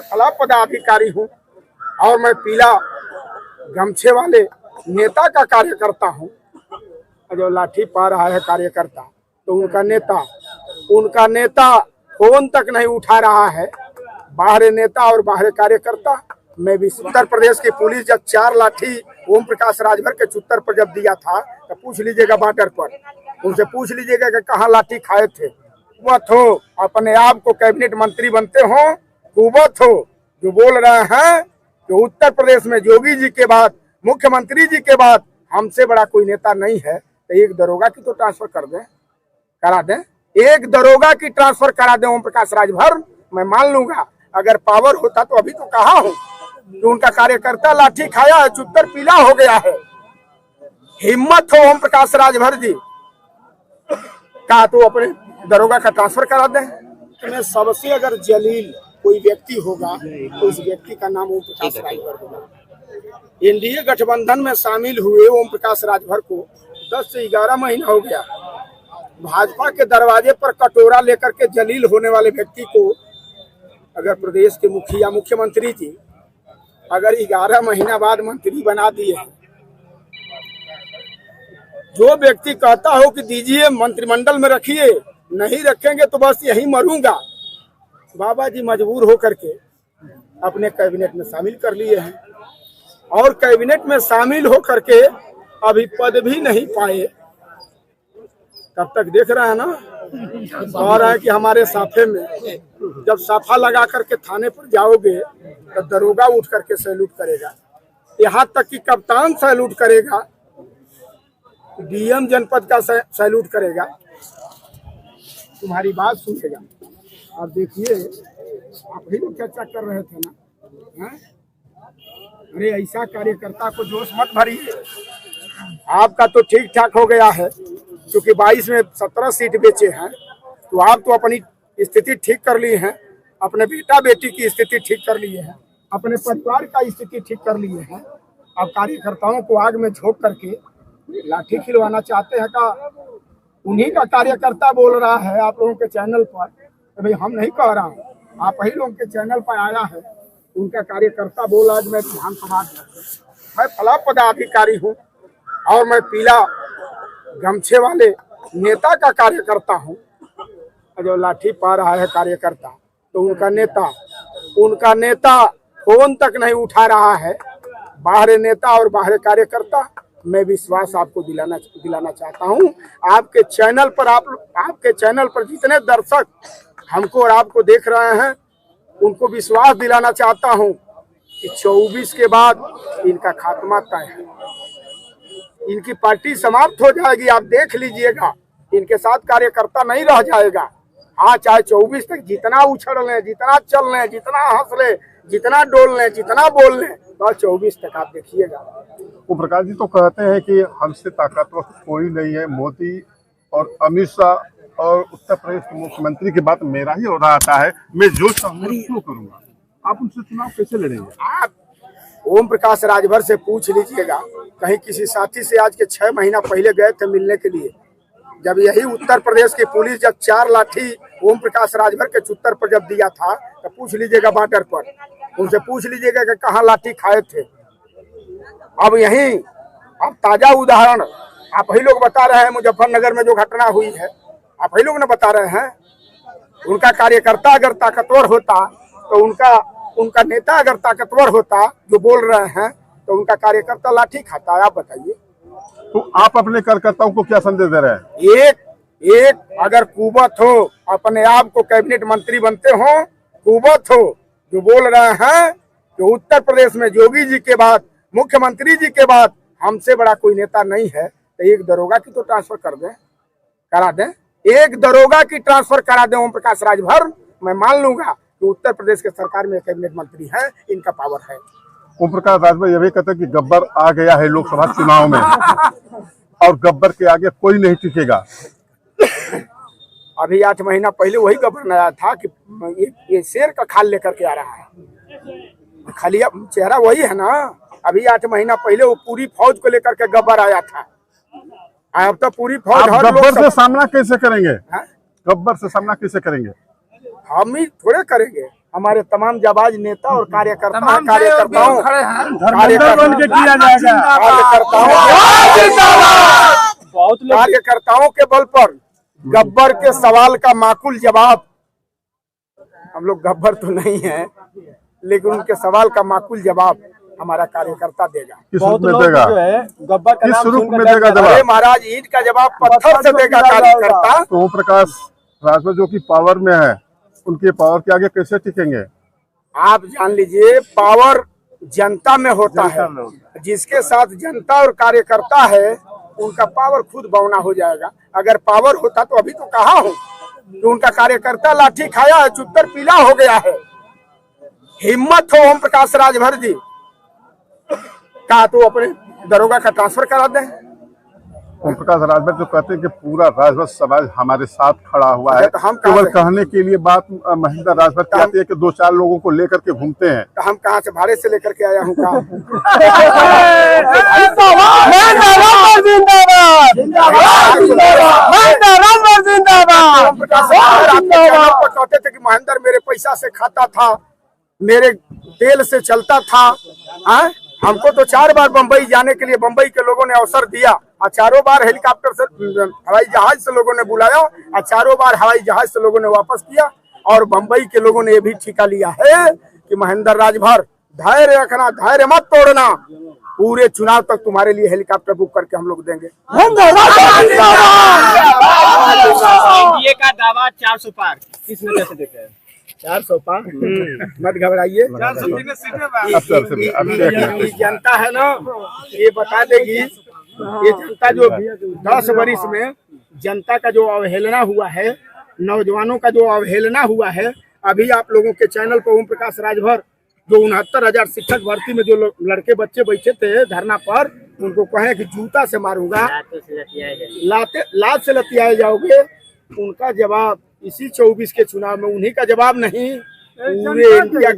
फला पदाधिकारी हूँ और मैं पीला गमछे वाले नेता का कार्यकर्ता हूँ। जो लाठी पा रहा है कार्यकर्ता, तो उनका नेता फोन तक नहीं उठा रहा है। बाहर नेता और बाहर कार्यकर्ता। मैं भी उत्तर प्रदेश की पुलिस जब 4 लाठी ओम प्रकाश राजभर के चुत्तर पर जब दिया था, तो पूछ लीजिएगा बॉर्डर पर, उनसे पूछ लीजिएगा कि कहाँ लाठी खाए थे। कुबत हो, अपने आप को कैबिनेट मंत्री बनते हो, कुबत हो जो बोल रहे हैं कि उत्तर प्रदेश में योगी जी के बाद, मुख्यमंत्री जी के बाद हमसे बड़ा कोई नेता नहीं है। तो एक दरोगा की तो ट्रांसफर करा दें, एक दरोगा की ट्रांसफर करा दें ओम प्रकाश राजभर, मैं मान लूंगा। अगर पावर होता तो अभी तो कहा हूं कि उनका कार्यकर्ता लाठी खाया है, चुत्तर पीला हो गया है। हिम्मत हो ओम प्रकाश राजभर जी का तो अपने दरोगा का ट्रांसफर करा दें। तो सबसे अगर जलील कोई व्यक्ति होगा तो उस व्यक्ति का नाम ओम प्रकाश राजभर होगा। एनडीए गठबंधन में शामिल हुए ओम प्रकाश राजभर को 10 से 11 महीना हो गया। भाजपा के दरवाजे पर कटोरा लेकर के जलील होने वाले व्यक्ति को अगर प्रदेश के मुखिया, मुख्यमंत्री जी अगर 11 महीना बाद मंत्री बना दिए हैं, जो व्यक्ति कहता हो कि दीजिए मंत्रिमंडल में रखिए, नहीं रखेंगे तो बस यही मरूंगा, बाबा जी मजबूर होकर के अपने कैबिनेट में शामिल कर लिए हैं। और कैबिनेट में शामिल होकर के अभी पद भी नहीं पाए। तब तक देख रहे हैं ना, कह रहा है कि हमारे साफे में जब साफा लगा करके थाने पर जाओगे तो दरोगा उठ करके सैल्यूट करेगा, यहाँ तक कि कप्तान सैल्यूट करेगा, डीएम जनपद का सैल्यूट करेगा, तुम्हारी बात सुनेगा। आप देखिए, आप ही लोग चर्चा कर रहे थे ना, है? अरे ऐसा कार्यकर्ता को जोश मत भरिए। आपका तो ठीक ठाक हो गया है, क्योंकि 22 में 17 सीट बेचे हैं, तो आप तो अपनी स्थिति ठीक कर ली है, अपने बेटा बेटी की स्थिति ठीक कर लिए हैं, अपने परिवार का स्थिति ठीक कर लिए हैं। अब कार्यकर्ताओं को आग में झोंक करके लाठी खिलवाना चाहते हैं का? उन्हीं का कार्यकर्ता बोल रहा है आप लोगों के चैनल पर। तो भाई हम नहीं कह रहा हूँ, आप ही लोगों के चैनल पर आया है, उनका कार्यकर्ता बोला। आज मैं विधानसभा मैं फला पदाधिकारी हूँ और मैं पीला गमछे वाले नेता का कार्यकर्ता हूँ। जो लाठी पा रहा है कार्यकर्ता, तो उनका नेता फोन तक नहीं उठा रहा है। बाहर नेता और बाहर कार्यकर्ता। मैं विश्वास आपको दिलाना चाहता हूँ। आपके चैनल पर जितने दर्शक हमको और आपको देख रहे हैं, उनको विश्वास दिलाना चाहता हूँ कि 24 के बाद इनका खात्मा तय है, इनकी पार्टी समाप्त हो जाएगी। आप देख लीजिएगा, इनके साथ कार्यकर्ता नहीं रह जाएगा। हाँ, चाहे 24 तक जितना उछल लें, जितना चल लें, जितना हंस लें, जितना डोल लें, जितना बोल लें, तो 24 तक आप देखिएगा। ओम प्रकाश जी तो कहते हैं कि हमसे ताकतवर कोई नहीं है। मोदी और अमित शाह और उत्तर प्रदेश के मुख्यमंत्री की बात मेरा ही हो रहा है, मैं जो चाहूंगा क्यों करूंगा। आप उनसे चुनाव कैसे लड़ेंगे? आप ओम प्रकाश राजभर से पूछ लीजिएगा। कहीं किसी साथी से आज के 6 महीना पहले गए थे मिलने के लिए, जब यही उत्तर प्रदेश की पुलिस जब 4 लाठी ओम प्रकाश राजभर के चुत्तर पर जब दिया था, तो पूछ लीजिएगा बॉर्डर पर, उनसे पूछ लीजिएगा कि कहाँ लाठी खाए थे। अब ताजा उदाहरण आप ही लोग बता रहे हैं, मुजफ्फरनगर में जो घटना हुई है, आप ही लोग ने बता रहे हैं। उनका कार्यकर्ता अगर ताकतवर होता, तो उनका नेता अगर ताकतवर होता जो बोल रहे हैं, तो उनका कार्यकर्ता लाठी खाता है। आप बताइए। तो आप अपने कार्यकर्ताओं को क्या संदेश दे रहे हैं? एक अगर कुबत हो, अपने आप को कैबिनेट मंत्री बनते हो, कुबत हो जो बोल रहे हैं कि उत्तर प्रदेश में योगी जी के बाद, मुख्यमंत्री जी के बाद हमसे बड़ा कोई नेता नहीं है, तो एक दरोगा की तो ट्रांसफर करा दें, एक दरोगा की ट्रांसफर करा दें ओम प्रकाश राजभर, मैं मान लूंगा कि उत्तर प्रदेश के सरकार में कैबिनेट मंत्री है, इनका पावर है। ओम प्रकाश राजभर ये भी कहते हैं कि गब्बर आ गया है लोकसभा चुनाव में और गब्बर के आगे कोई नहीं टिकेगा। अभी 8 महीना पहले वही गब्बर आया था कि ये शेर का खाल लेकर के आ रहा है, खलिया चेहरा वही है ना। अभी 8 महीना पहले वो पूरी फौज को लेकर के गब्बर आया था। अब तो पूरी फौज गब्बर से सामना कैसे करेंगे? गब्बर से सामना कैसे करेंगे? हम ही थोड़े करेंगे, हमारे तमाम जाबाज नेता और कार्यकर्ताओं कार्यकर्ताओं के बल पर गब्बर के सवाल का माकूल जवाब, हम लोग गब्बर तो नहीं है लेकिन उनके सवाल का माकूल जवाब हमारा कार्यकर्ता देगा। किस रूप में देगा? गब्बर का किस रूप में देगा जवाब? अरे महाराज, ईंट का जवाब पत्थर से देगा कार्यकर्ता। तो ओम प्रकाश राजभर जो कि पावर में है, उनके पावर के आगे कैसे टिकेंगे? आप जान लीजिए, पावर जनता में होता है। जिसके साथ जनता और कार्यकर्ता है उनका पावर खुद बौना हो जाएगा। अगर पावर होता तो अभी तो कहा हूँ कि उनका कार्यकर्ता लाठी खाया है, चुत्तर पीला हो गया है। हिम्मत हो ओम प्रकाश राजभर जी का तो अपने दरोगा का ट्रांसफर करा दें। ओम प्रकाश राजभर जो कहते हैं कि पूरा राजभर समाज हमारे साथ खड़ा हुआ है, तो हम केवल कहने के लिए बात महेंद्र राजभर कहते हैं कि 2-4 लोगों को लेकर के घूमते हैं। तो हम कहाँ से भाड़े से लेकर के आया हूँ? कहते थे कि महेंद्र मेरे पैसा से खाता था, मेरे तेल से चलता था। हमको तो 4 बार बंबई जाने के लिए बंबई के लोगों ने अवसर दिया और 4 बार हेलीकॉप्टर से हवाई जहाज से लोगों ने बुलाया और 4 बार हवाई जहाज से लोगों ने वापस किया। और बंबई के लोगों ने ये भी ठिका लिया है कि महेंद्र राजभर धैर्य रखना, धैर्य मत तोड़ना, पूरे चुनाव तक तुम्हारे लिए हेलीकॉप्टर बुक करके हम लोग देंगे। ये का दावा 400 पार किस वजह से देते हैं? 400 पार मत घबराइए। जनता है ना, ये बता देगी। ये जनता जो 10 वर्ष में जनता का जो अवहेलना हुआ है, नौजवानों का जो अवहेलना हुआ है, अभी आप लोगों के चैनल पर ओम प्रकाश राजभर जो 69,000 शिक्षक भर्ती में जो लड़के बच्चे बैठे थे धरना पर, उनको कहे कि जूता से मारूंगा, लात से लतियाए जाओगे। उनका जवाब इसी 24 के चुनाव में, उन्हीं का जवाब नहीं, पूरे इंडिया